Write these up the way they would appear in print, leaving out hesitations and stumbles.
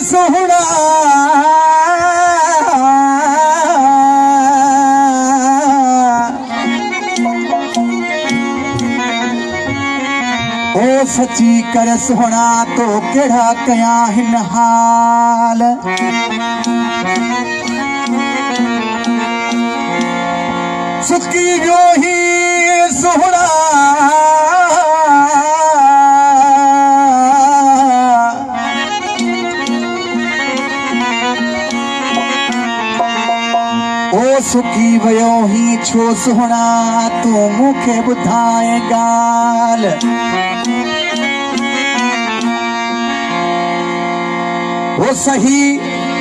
सोहना ओ सची कर सोहना तो केड़ा कया हिन हाल सुकी जो ही सोहना ओ सुकी वयो ही छो सोहना तू मुखे बुधाए गाल वो सही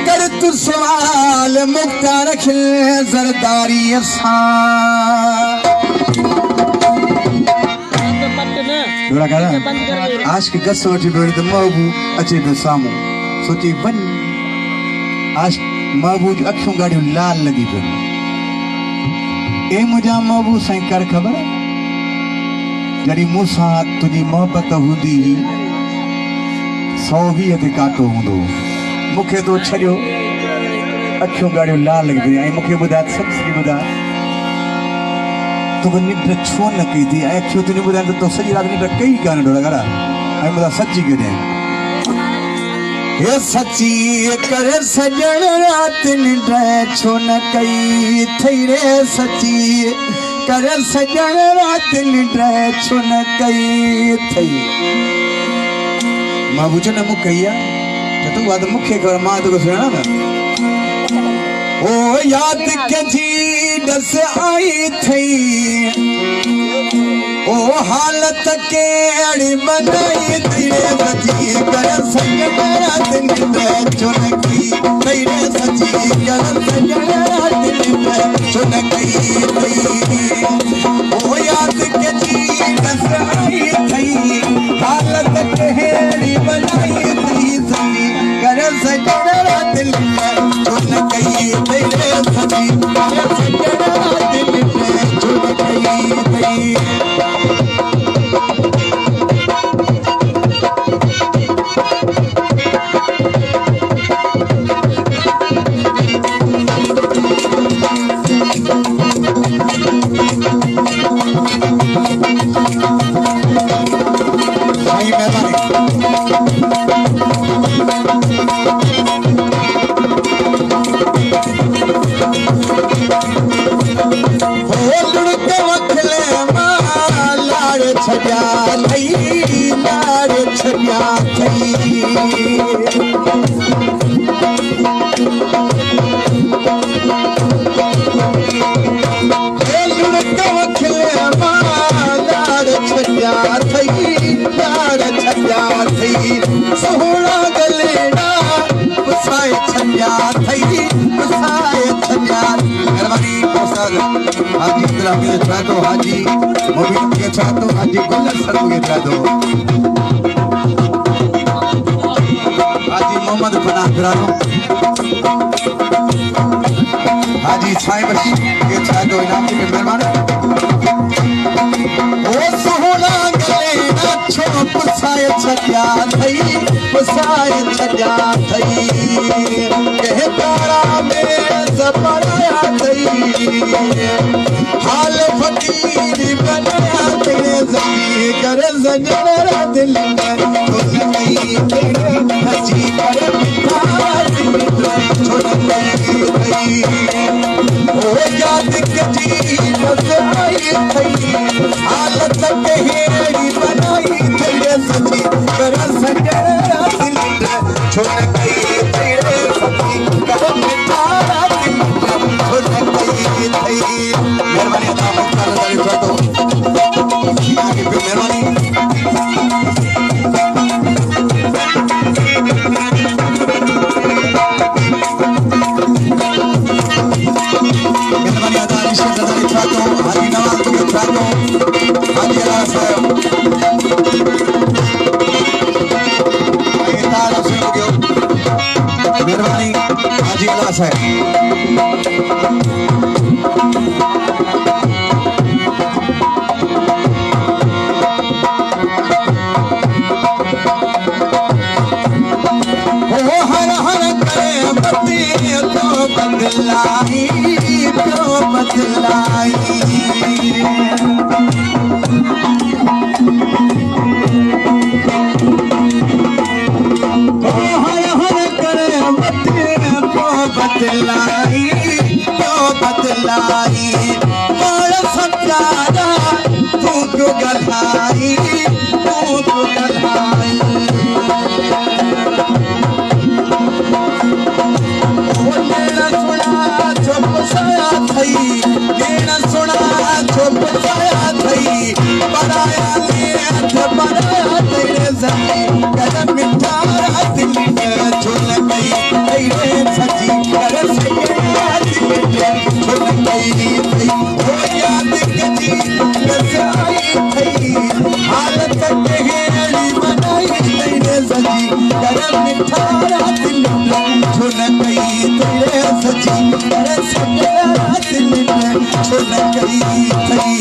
कर तू सवाल मुक्ता रखिल जरदारी आज की गस वठी बेड़ महबू अचे तो सामू सोची वन आज महबू अखियों गाड़ियों लाल लगी पे ए मुझा महबू साईं कर खबर जड़ी मूसा तुझी मोहब्बत हुंदी 120 ते काटो हूंदो मुखे तो छड़ियो अखियों गाड़ियों लाल लगी पे ऐं मुखे बुधा सच्ची बुधा तो निंड छो न कई थी अखियों तुझी बुधा तो सॼी रात निंड कई कान डोड़ा ऐं बुधा सच्ची कॾहिं ये सच्ची कर सजण रात निंड छो न कई थई रे सच्ची कर सजण रात निंड छो न कई थई मां बुझो न मुख कई आहे तू बात मुखे कर मां तो सुणा न ओ याद के जी दस आई थई ओ हालत के अड़ी बनाई तेरे सच्ची कर सजण रात निंड छो न कई तेरे सच्ची कर सजण रात निंड छो न कई ओ याद के जी दस आई थई हालत के अड़ी बनाई तेरी सच्ची कर सजण रात निंड छो न कई तेरे सच्ची कर सजण रात निंड छो न कई सोहना गलेड़ा पुसाए छया थई पुसाए छया मेहरबानी पोसाद हाजी इब्राहिम के छातो हाजी मोबिन के छातो हाजी गुलर सर के छातो हाजी मोहम्मद पनाह करानो हाजी साहिब के छातो इनाम के मेहमान ओ सोहना गलेड़ा छो पुसाए छया थई पुसाए छया थई कह तारा में सपराया थई हाल फकीर बनाया तेरे ज़मीर कर सजण रात निंड छो न कई तेरे सच्ची कर छो न कई ओ याद के जी दस आई थई हालत के हेड़ी बनाई तेरे सच्ची कर सजण रात निंड छो न कई तेरे सच्ची कर रात निंड छो न कई थई मेहरबानी अल्लाह मुख्तार तारीफ तो आगे पे मेहरबानी मेहरबानी अदा इशक तारीफ तो हाजी नवाज के छातो हाजी अल्लाह साहब मेहरबानी हाजी अल्लाह साहब ओ हरा बदलाई बदलाई क्यों बदलाई बड़ा सच्चारा तू क्यों गलाई तू क्यों गलाई लेना सुना चुप साया थई लेना सुना चुप साया थई बनाया बनाया तेरे सजी कदम मिठा दिल झुल गई तेरे सजी कर सके झुल गई हो याद कजी कैसे आई थई हालत कहेड़ी बनाई तेरे सजी कर मिठा दिल झुल गई तेरे सजी कर सके दिल झुल गई थई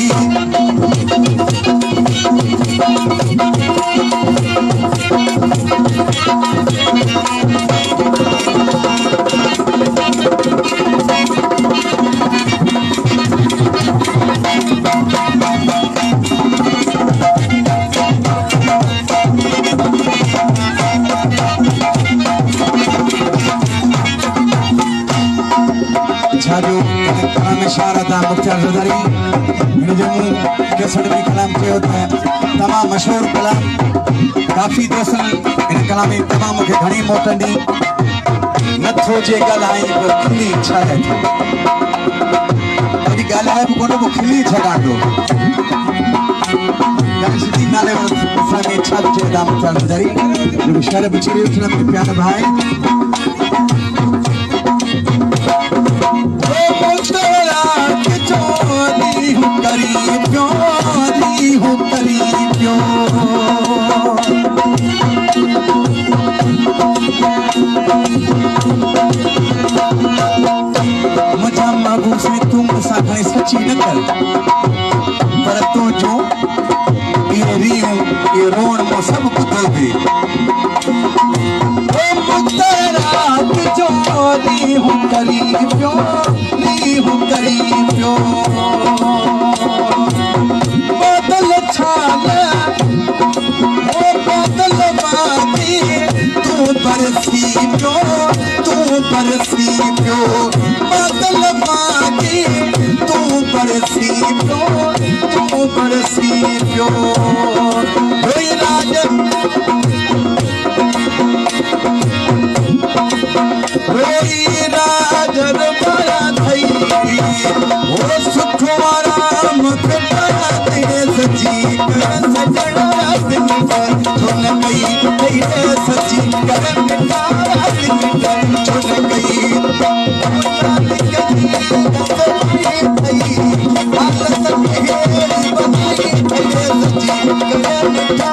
छाजो कलाम शारदा मुख्तार ज़रदारी इन जम्मू केसर भी कलाम कयो था तमाम मशहूर कलाम काफ़ी दोस्तन इन कलाम तमाम के घणी मोटंदी नथो जे ॻाल्हाई पर खिली इच्छा है अॼु ॻाल्हाए बि कोन पोइ खिली छॾांदो ॻाल्हि सिधी नाले असांखे इच्छा चए था मुख्तार ज़रदारी शहर बची रही उथण प्यार भाई मुझा महबूब से तू मुसा घणी सची न कर पर तू जो ये रियो ये रोण मो सब बदल दे ओ मुतरा जो री हूं करी पियो बदल छाल ओ बदल मागी तू बरसी पियो बदल मागी तू बरसी पियो होई राज होई राज रबाया थई ओ सुख आराम कटा तेरे सजी कर सजड़ा दिल पर झुल गई तेरे सजी कर मिटा दिल पर झुल गई याद कजी कैसे आई थई हालत कहेड़ी बनाई तेरे सजी कर मिटा